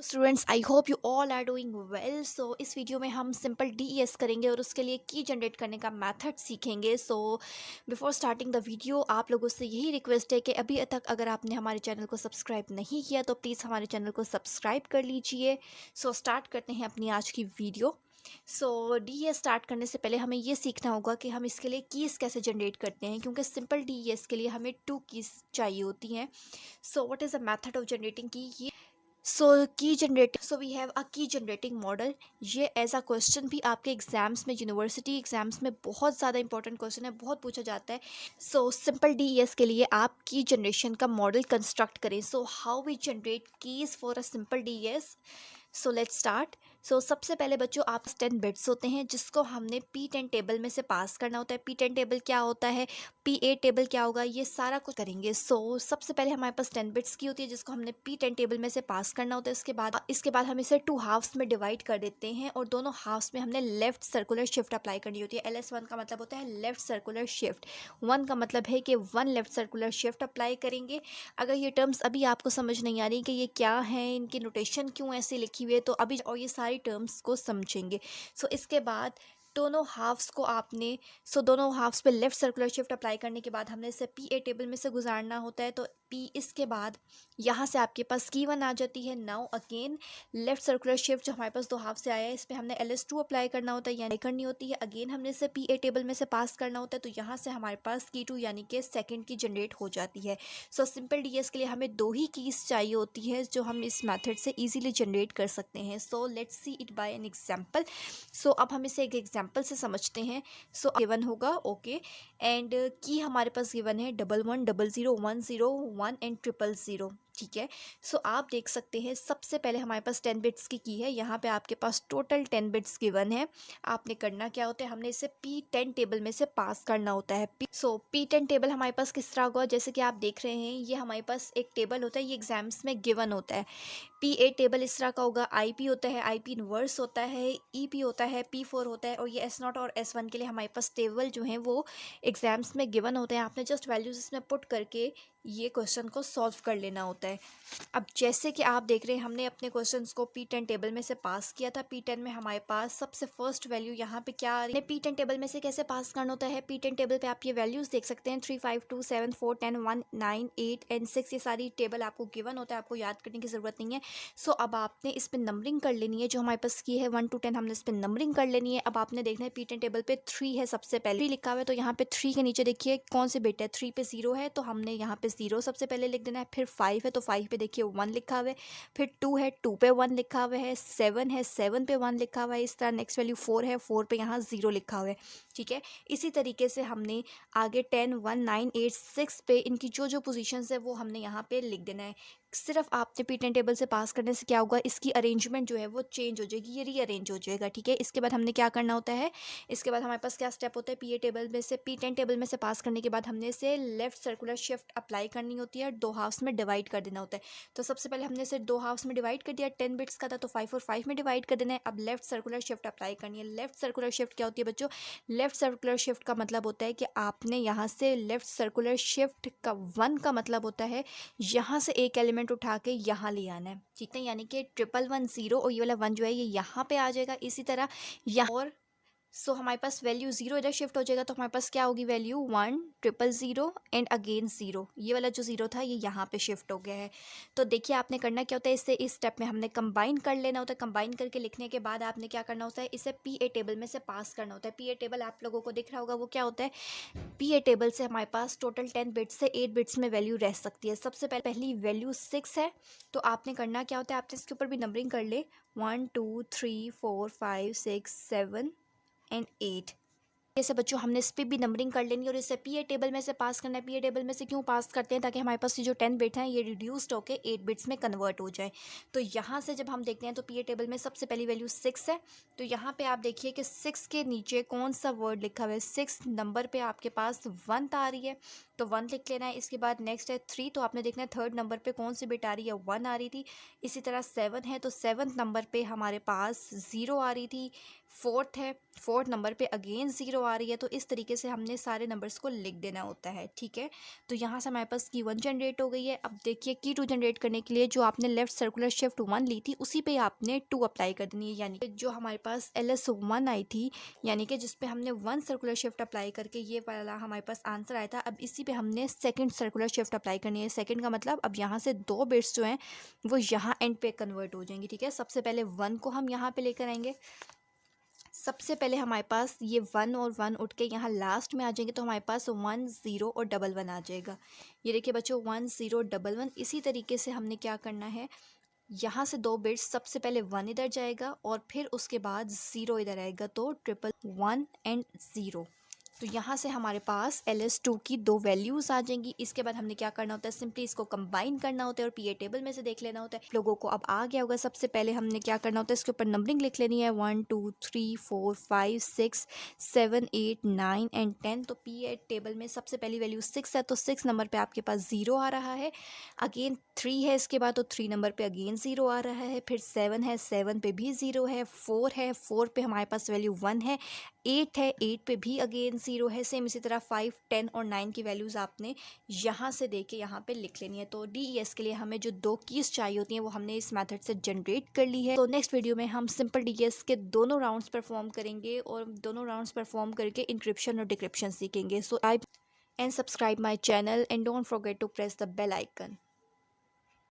Students, I hope you all are doing well. So इस video में हम simple DES करेंगे और उसके लिए की जनरेट करने का मेथड सीखेंगे। So before starting the video आप लोगों से यही रिक्वेस्ट है कि अभी तक अगर आपने हमारे चैनल को सब्सक्राइब नहीं किया तो प्लीज़ हमारे चैनल को सब्सक्राइब कर लीजिए। सो स्टार्ट करते हैं अपनी आज की वीडियो। सो डीईएस स्टार्ट करने से पहले हमें ये सीखना होगा कि हम इसके लिए कीज़ कैसे जनरेट करते हैं, क्योंकि सिंपल डीईएस के लिए हमें 2 कीज़ चाहिए होती हैं। So what is the method of generating की? सो वी हैव अ की जनरेटिंग मॉडल। ये एज अ क्वेश्चन भी आपके एग्जाम्स में, यूनिवर्सिटी एग्जाम्स में बहुत ज़्यादा इंपॉर्टेंट क्वेश्चन है, बहुत पूछा जाता है। सो सिंपल डीईएस के लिए आप की जनरेशन का मॉडल कंस्ट्रक्ट करें। So how we generate keys for a simple DES. So let's start. So सबसे पहले बच्चों, आप 10 बिट्स होते हैं जिसको हमने P10 टेबल में से पास करना होता है। P10 टेबल क्या होता है, P8 टेबल क्या होगा, ये सारा कुछ करेंगे। सो सबसे पहले हमारे पास 10 बिट्स की होती है जिसको हमने P10 टेबल में से पास करना होता है। इसके बाद हम इसे 2 हाफ्स में डिवाइड कर देते हैं और दोनों हाफ्स में हमने लेफ्ट सर्कुलर शिफ्ट अप्लाई करनी होती है। LS1 का मतलब होता है लेफ्ट सर्कुलर शिफ्ट, 1 का मतलब है कि 1 लेफ्ट सर्कुलर शिफ्ट अप्लाई करेंगे। अगर ये टर्म्स अभी आपको समझ नहीं आ रही कि ये क्या है, इनकी नोटेशन क्यों ऐसे लिखी हुई है, तो अभी और ये सारी टर्म्स को समझेंगे। सो इसके बाद दोनों हाफ्स को आपने दोनों हाफ्स पे लेफ्ट सर्कुलर शिफ्ट अप्लाई करने के बाद हमने इसे P8 टेबल में से गुजारना होता है। तो P इसके बाद यहाँ से आपके पास की वन आ जाती है। Now again left circular shift जो हमारे पास 2 हाफ से आया है, इस पर हमने LS2 अप्लाई करना होता है, यानी करनी होती है। अगेन हमने इसे P8 टेबल में से पास करना होता है, तो यहाँ से हमारे पास की 2 यानी कि सेकेंड की जनरेट हो जाती है। सो सिंपल डीएस के लिए हमें 2 ही कीज़ चाहिए होती है जो हम इस मेथड से इजीली जनरेट कर सकते हैं। So let's see it by an example. So अब हम इसे एक एग्जांपल से समझते हैं। सो गिवन होगा ओके, एंड की हमारे पास गिवन है 11001001 एंड 000। ठीक है। सो आप देख सकते हैं सबसे पहले हमारे पास 10 बिट्स की है। यहाँ पे आपके पास टोटल 10 बिट्स गिवन है। आपने करना क्या होता है, हमने इसे P10 टेबल में से पास करना होता है। P10 टेबल हमारे पास किस तरह होगा, जैसे कि आप देख रहे हैं ये हमारे पास एक टेबल होता है, ये एग्जाम्स में गिवन होता है। P8 टेबल इस तरह का होगा, IP होता है, IP इनवर्स होता है, EP होता है, P4 होता है, और ये S0 और S1 के लिए हमारे पास टेबल जो है वो एग्जाम्स में गिवन होते हैं। आपने जस्ट वैल्यूज इसमें पुट करके ये क्वेश्चन को सॉल्व कर लेना होता है। अब जैसे कि आप देख रहे हैं हमने अपने क्वेश्चंस को P10 टेबल में से पास किया था। P10 में हमारे पास सबसे फर्स्ट वैल्यू यहाँ पे क्या आ रही है, P10 टेबल में से कैसे पास करना होता है। P10 टेबल पे आप ये वैल्यूज देख सकते हैं, 3 5 2 7 4 10 1 9 8 एंड 6, ये सारी टेबल आपको गिवन होता है, आपको याद करने की जरूरत नहीं है। सो अब आपने इस पर नंबरिंग कर लेनी है, जो हमारे पास की है 1 to 10, हमने इस पर नंबरिंग कर लेनी है। अब आपने देखना है P10 टेबल पे 3 है, सबसे पहले 3 लिखा हुआ है, तो यहाँ पे 3 के नीचे देखिए कौन से बिट है, 3 पे 0 है, तो हमने यहाँ पे 0 सबसे पहले लिख देना है। फिर 5 है, तो 5 पे देखिए 1 लिखा हुआ है। फिर 2 है, 2 पे 1 लिखा हुआ है। 7 है, 7 पे 1 लिखा हुआ है। इस तरह नेक्स्ट वैल्यू 4 है, 4 पे यहाँ 0 लिखा हुआ है। ठीक है। इसी तरीके से हमने आगे 10 1 9 8 6 पे इनकी जो जो पोजीशंस है वो हमने यहाँ पे लिख देना है। सिर्फ आपने P10 टेबल से पास करने से क्या होगा, इसकी अरेंजमेंट जो है वो चेंज हो जाएगी, ये रीअरेंज हो जाएगा। ठीक है। इसके बाद हमने क्या करना होता है, इसके बाद हमारे पास क्या स्टेप होता है, P10 टेबल में से पास करने के बाद हमने इसे लेफ्ट सर्कुलर शिफ्ट अप्लाई करनी होती है, 2 हाफ्स में डिवाइड कर देना होता है। तो सबसे पहले हमने इसे 2 हाफ्स में डिवाइड कर दिया, 10 बिट्स का था तो 5 और 5 में डिवाइड कर देना है। अब लेफ्ट सर्कुलर शिफ्ट अप्लाई करनी है। लेफ्ट सर्कुलर शिफ्ट क्या होती है बच्चों, लेफ्ट सर्कुलर शिफ्ट का मतलब होता है कि आपने यहाँ से लेफ्ट सर्कुलर शिफ्ट का 1 का मतलब होता है यहाँ से एक एलिमेंट उठा के यहाँ ले आना है। ठीक है। यानी कि 111 और ये वाला 1 जो है ये यहाँ पे आ जाएगा। इसी तरह यहाँ और हमारे पास वैल्यू 0 इधर शिफ्ट हो जाएगा, तो हमारे पास क्या होगी, वैल्यू 1 000 एंड अगेन 0, ये वाला जो 0 था ये यहाँ पे शिफ्ट हो गया है। तो देखिए आपने करना क्या होता है, इससे इस स्टेप में हमने कंबाइन कर लेना होता है। कंबाइन करके लिखने के बाद आपने क्या करना होता है, इसे P8 टेबल में से पास करना होता है। P8 टेबल आप लोगों को दिख रहा होगा, वो क्या होता है, P8 टेबल से हमारे पास टोटल 10 बिट्स से 8 बिट्स में वैल्यू रह सकती है। सबसे पहली वैल्यू 6 है, तो आपने करना क्या होता है, आपने इसके ऊपर भी नंबरिंग कर ले, 1 2 3 4 5 6 7 एंड 8। जैसे बच्चों हमने इस पर भी नंबरिंग कर लेनी है और इसे P8 टेबल में से पास करना है। P8 टेबल में से क्यों पास करते हैं, ताकि हमारे पास ये जो 10 बिट हैं ये रिड्यूस्ड होकर 8 बिट्स में कन्वर्ट हो जाए। तो यहाँ से जब हम देखते हैं तो P8 टेबल में सबसे पहली वैल्यू 6 है, तो यहाँ पे आप देखिए कि 6 के नीचे कौन सा वर्ड लिखा हुआ है, 6 नंबर पे आपके पास 1 आ रही है, तो 1 लिख लेना है। इसके बाद नेक्स्ट है 3, तो आपने देखना है थर्ड नंबर पे कौन सी बिट आ रही है, 1 आ रही थी। इसी तरह 7 है तो 7th नंबर पे हमारे पास 0 आ रही थी। 4th है, 4th नंबर पे अगेन 0 आ रही है। तो इस तरीके से हमने सारे नंबर्स को लिख देना होता है, ठीक है। तो यहाँ से हमारे पास की 1 जनरेट हो गई है। अब देखिए की 2 जनरेट करने के लिए जो आपने लेफ्ट सर्कुलर शिफ्ट 1 ली थी उसी पे आपने 2 अप्लाई कर देनी है, यानी कि जो हमारे पास LS1 आई थी, यानी कि जिस पे हमने 1 सर्कुलर शिफ्ट अप्लाई करके ये वाला हमारे पास आंसर आया था, अब इसी पे हमने सेकंड सर्कुलर शिफ्ट अप्लाई करनी है। सेकंड का मतलब अब यहाँ से 2 बिट्स जो हैं वो यहाँ एंड पे कन्वर्ट हो जाएंगी, ठीक है। सबसे पहले 1 को हम यहाँ पे लेकर आएंगे। सबसे पहले हमारे पास ये 1 और 1 उठ के यहाँ लास्ट में आ जाएंगे, तो हमारे पास 1 0 और 1 1 आ जाएगा। ये देखिए बच्चों 1 0 1 1। इसी तरीके से हमने क्या करना है, यहाँ से 2 बिट्स, सबसे पहले 1 इधर जाएगा और फिर उसके बाद 0 इधर आएगा, तो 1 एंड 0। तो यहाँ से हमारे पास LS2 की 2 वैल्यूज़ आ जाएंगी। इसके बाद हमने क्या करना होता है, सिंपली इसको कंबाइन करना होता है और PA टेबल में से देख लेना होता है। लोगों को अब आ गया होगा। सबसे पहले हमने क्या करना होता है, इसके ऊपर नंबरिंग लिख लेनी है, 1 2 3 4 5 6 7 8 9 एंड 10। तो PA टेबल में सबसे पहली वैल्यू 6 है, तो 6 नंबर पर आपके पास 0 आ रहा है। अगेन 3 है इसके बाद, तो 3 नंबर पे अगेन 0 आ रहा है। फिर 7 है, 7 पे भी 0 है। 4 है, 4 पे हमारे पास वैल्यू 1 है। 8 है, 8 पे भी अगेन 0 है। सेम इसी तरह 5 10 और 9 की वैल्यूज़ आपने यहाँ से दे के यहाँ पे लिख लेनी है। तो DES के लिए हमें जो 2 कीज़ चाहिए होती हैं वो हमने इस मेथड से जनरेट कर ली है। तो नेक्स्ट वीडियो में हम सिंपल DES के दोनों राउंड्स परफॉर्म करेंगे और दोनों राउंड्स परफॉर्म करके इंक्रिप्शन और डिक्रिप्शन सीखेंगे। सो आई and subscribe my channel and don't forget to press the bell icon.